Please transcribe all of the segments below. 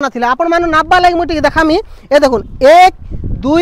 नाथिला आपण मानु नाबा लागि मुटी देखामी ए देखुन 1 2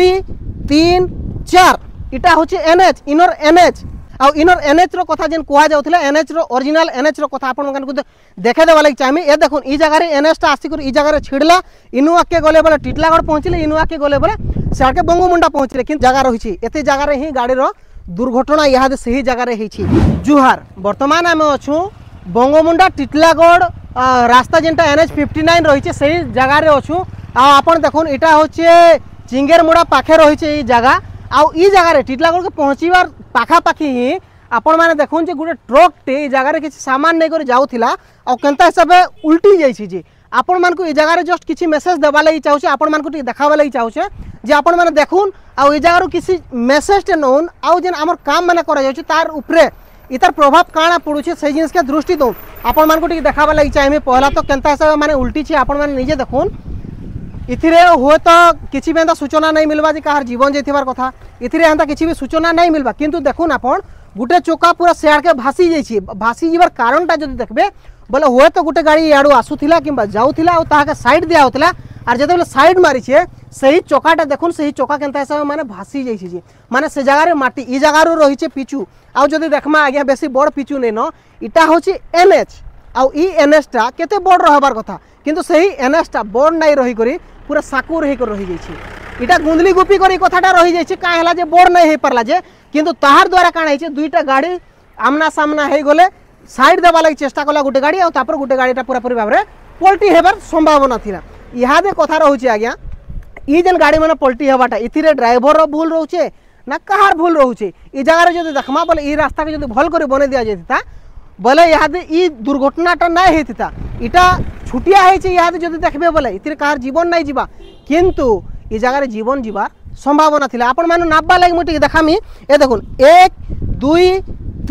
3 4 इटा होची एनएच इनर एनएच आ इनर एनएच रो कथा जेन कुआ जाउथिला एनएच रो ओरिजिनल एनएच रो कथा आपण को देखे देवा लागि चाहमी ए देखुन ई जगह रे एनएच ता आसी कर ई जगह रे छिडला इनु आके गले बोले टिटलागढ़ पहुंचले इनु आके गले बोले साके बंगमुंडा पहुंचले कि जगह रहिछि एते जगह रे ही गाड़ी रो दुर्घटना यहाँ सही जगह रे हिछि। जुहार वर्तमान आम अच्छू बंगमुंडा टिटलागढ़ रास्ता जेनटा एनएच 59 रही से जगार अच्छू आपन देखुन इटा होचे चिंगेरमुड़ा पाखे रही जगह आउ ई जगह टिटलागढ़ के पहुँचबार पाखापाखि ही आपण मैंने देखुन जे गोटे ट्रक टे जगह किसी सामान नहीं कर जाऊला आंता हिसाब से उल्टी जाइए आपण मानक ये जगह जस्ट किसी मेसेज देवा लगी चाहूचे आपण मानक देखा लगी चाहूचे जे आपण मैंने देखुन आउ ये जगह किसी मेसेज टे नौन आउ जेन आमर काम मैंने कर तार उपरे इतार प्रभाव काଣା पड़ुछे से जिनिस के दृष्टि दो आपण मानक देखा लगी चाहिए पहला तो केनता हिसाब माने उल्टी छे आपण माने निजे देखुन इथिरे हुए तो किसी भी सूचना नहीं मिलवा जे कहार जीवन जाइथिबार कथा इथिरे एंता किसी भी सूचना नहीं मिलवा किंतु देखुन आपण गुटे चोका पूरा सेयार के भासी जाइछि भासी जीवार कारणटा जदि देखबे बोले हुए तो गोटे गाड़ी याडू आसुथिला किंबा जाउथिला आ ताहा के साइड दिया होतला आर जदि साइड मारी छे सही चोकाटा देखुन सही चोका केनता हिसाब माने भासी जाइछि माने से जगह रे माटी ई जगह रो रही छे पिचू आ जदि देखमा आगे बेसी बड़ पिचू नै न इटा होछि एनएच आ ई एनएच टा केते बड़ रहबार कथा किंतु सही एनएच टा बड़ नै रही करी पूरा साकुर हे कर रही जाइछि इटा गुंदली गुपी करी कथाटा रही जाइछि का हला जे बड़ नै हे परला जे किंतु ताहार द्वारा काण हे दुईटा गाड़ी आमना सामना हे गले साइड देवा लगी चेष्टा कला गोटे गाड़ी आ तापर गोटे गाड़ीटा पूरा पूरी भाव में पलटी हेबार संभावना थिला इहादे कथा रहउछि आज्ञा ई जेन गाड़ी माने पलटी हेबाटा इथिरे ड्राइवर रो भूल रहउछे ना कहार भूल रहउछे ई जगह रे जदि देखमा बोले ई रास्ता के जदि भल करे बने दिया जेता बोले इहादे ई दुर्घटनाटा नै हेतिता इटा छुटिया हेछि इहादे जदि देखबे बोले इथिरे कहार जीवन नै जीवा किंतु ई जगह रे जीवन जीवार संभावना थिला आपण माने नाबा लागि मुटी देखामी ए देखुन 1 2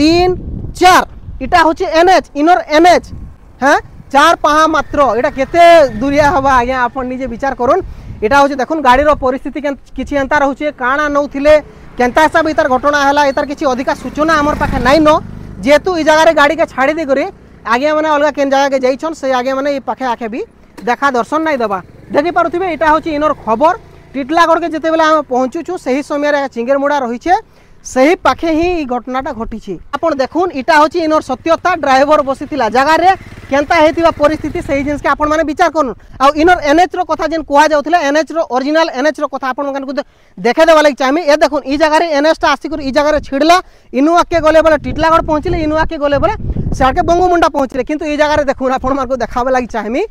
3 4 इटा होछि एनएच इनर एनएच हाँ 4 5 मात्र इटा केते दूरिया हवा आज्ञा आपण निजे विचार करुन इटा होछि देखुन गाड़ी रो परिस्थिति किछि एंता रहउछि काଣା नउथिले केनता हिसाब इतार घटना हला इतार किछि अधिका सूचना हमर पाखे नै न जेतु ई जगह रे गाड़ी के छाड़ी दे करे आगे माने अलगा केन जगह के जाइछन से आगे माने ई पाखे आखे भी देखा दर्शन नै दबा देखि पारुथिबे इटा होछि इनर खबर टिटलागढ़ के जेते बेला हम पहुंचुछु सही समय रे चिंगेरमुड़ा रही छे सही पाखे ही घटनाटा घटी आपण देखुन इटा होछि इनर सत्यता ड्राइवर बसिथिला जगह रे केनता हेतिबा परिस्थिति सही जिनिस के आपण माने विचार करन आ इनर एनएच रो कथा जेन कुआ जाउथिला एनएच रो ओरिजिनल एनएच रो कथा आपण माने देखे देवा लागि चाहमी ए देखुन ई जगह रे एनएच ता आसी कर ई जगह रे छिडला इनु आके गले बोले टिटलागढ़ पहुंचले इनु आके गले बोले साके बंगमुंडा पहुंचले किंतु ई जगह रे देखुन आपण मानको देखाबे लागि चाहमी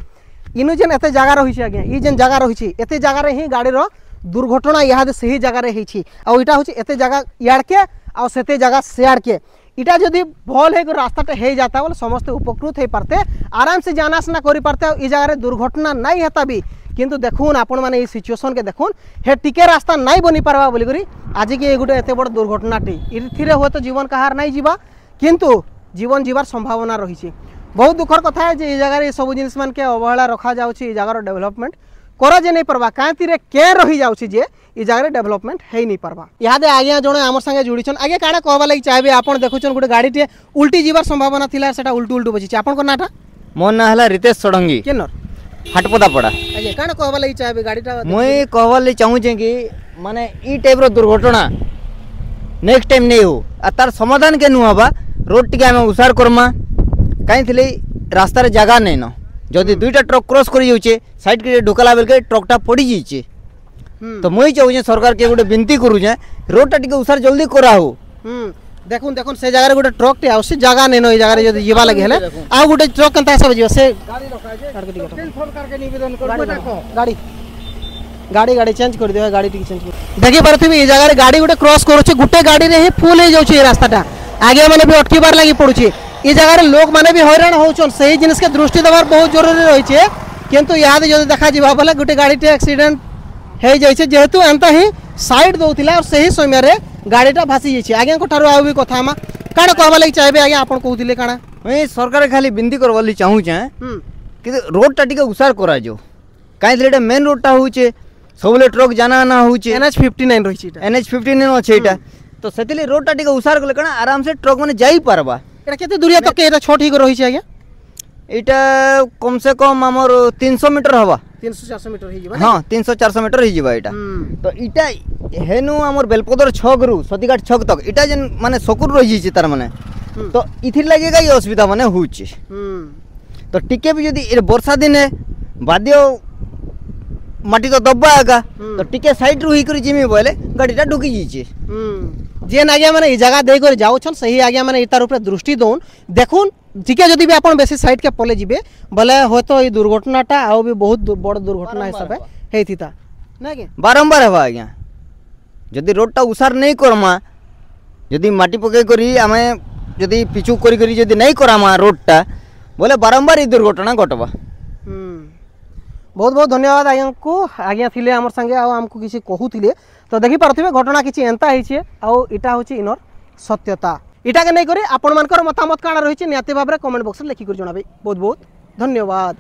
इनु जेन एते जगह रही आज्ञा ई जेन जगह रही एते जगह रे ही गाड़ी रो दुर्घटना यहाँ सही जगह रे हिछि आ इटा होछि एते जगह याड के आ सेते जगह शेयर के इटा जदि भल है रास्ता हे जाता बोले समस्त उपकृत हो पारते आराम से जाना आसना करि पारते ई जगह रे दुर्घटना नहीं हेता भी किंतु देखुन आपण माने ई सिचुएशन के देखुन हे टिके रास्ता नहीं बनी पारबा बोली करी आज के गोटे एते बड़ दुर्घटनाटी इथिरे हो तो जीवन कहार नहीं जीवा किंतु जीवन जीवार संभावना रही बहुत दुखर कथा है जे ई जगह रे सब जिनिस मान के अवहेला रखा जाउछि ई जगह डेवलपमेंट करा जे नहीं पारबा कांतिरे के रही जाउछि जे ई जगह डेवलपमेंट है नहीं पारबा इहादे आगे जणे हमर संगे जुड़ीछन आगे काडा कहबा लागि चाहबे आपण देखुछन गोटे गाड़ी टे उल्टी जीवार संभावना थिला सेटा उल्टू उल्टू बची आपण को नाटा मोर ना हला रितेश सोडंगी केनर हाटपदा पड़ा आगे काडा कहबा लागि चाहबे गाड़ीटा मुई कहबा लागि चाहू जे कि माने ई टाइप रो दुर्घटना नेक्स्ट टाइम नहीं हो आ तार समाधान के नु हबा रोड टिके हम उसार करमा काई थिले रास्ता रे जगह नहीं न जदि दुईटा ट्रक क्रॉस करी जाउचे साइड के ढोकला बेल के ट्रकटा पड़ी जाइचे तो मुई चाहू सरकार के गोटे विनती करू जे रोडटा टिके उसार जल्दी करा हो देखुन देखुन से जगह रे गोटे ट्रक टे आउसी जगह नै न ई जगह रे जदि जीवा लागि हेले आ गोटे ट्रक केनता सब जीवा से गाड़ी रखाय जे सरकार के निवेदन करू गाड़ी गाड़ी गाड़ी चेंज कर दियो गाड़ी टिके चेंज कर देखि परथिबी ई जगह रे गाड़ी गोटे क्रॉस करूचे गुटे गाड़ी रे ही फुल हे जाउचे रास्ताटा आगे माने भी अटकीबार लागि पड़ुचे ई जगह लोक माने भी हैरान होउछन सही जिनिस के दृष्टि देवार बहुत जरूरी रही है किंतु याद जदि देखा जीवा बोले गोटे गाड़ी टे एक्सीडेंट हे जाइछे जेहेतु एंता ही साइड दउथिला और सही समय रे गाड़ीटा भासी जाइछे आगे को ठारो आ भी कथा मा काडा कहबा लागि चाहबे आगे आपण कहउथिले काडा ए सरकार खाली बिंदी करबा लागि चाहू जे कि रोड टा टिके उसार करा जो काई लेटा मेन रोड टा होचे सबले ट्रक जाना ना होचे एनएच 59 रही छीटा एनएच 59 अछि एटा तो सेतिले रोड टा टिके उसार करले कना आराम से ट्रक माने जाई पारबा एटा केते दूरिया तक एटा छोट ही रही छै आगे এইটা কমসে কম আমার 300 মিটার হবা 300-400 মিটার হয়ে যাবে হ্যাঁ 300-400 মিটার হয়ে যাবা এটা তো এটা হেনু আমার বেলপদর ছকরু সতীঘাট ছক তক এটা যেন মানে সকুর রয়েছে তার মানে তো ইথির লাগে গাই অসুবিধা মানে হচ্ছে তো টিকে भी যদি এর বর্ষা দিনে বাদ্য মাটি তো দব্বা আগা তো টিকে সাইড রু হি করে জিমি বলে গাড়িটা ঢুকি যাইছে जेन आज्ञा मैंने ये जगह देकर जाऊन सही आज्ञा मैंने तार ऊपर दृष्टि दौन देखुन टिके जदि भी आप बेसी साइड के पले जीवे बोले हयतो ये दुर्घटनाटा आउ भी बहुत बड़ दुर्घटना हिसाब से ना कि बारंबार हवा आज्ञा जदि रोडटा उसार नहीं करमा जदि माटी पके करी आमे जदि पिछु करी करी जदि नहीं करामा रोडटा बोले बारंबार ये दुर्घटना घटबा बहुत बहुत धन्यवाद आज्ञा को आज्ञा थिले हमर संगे आ हमको किसी कहूथिले तो देखि पारथिबे घटना किछि एंता हिचे आ इटा होछि इनर सत्यता इटा के नहीं करी आपण मानकर मतामत काना रहिछि नियति भाबरे कमेंट बॉक्स में लिखि कर जणाबे बहुत बहुत धन्यवाद।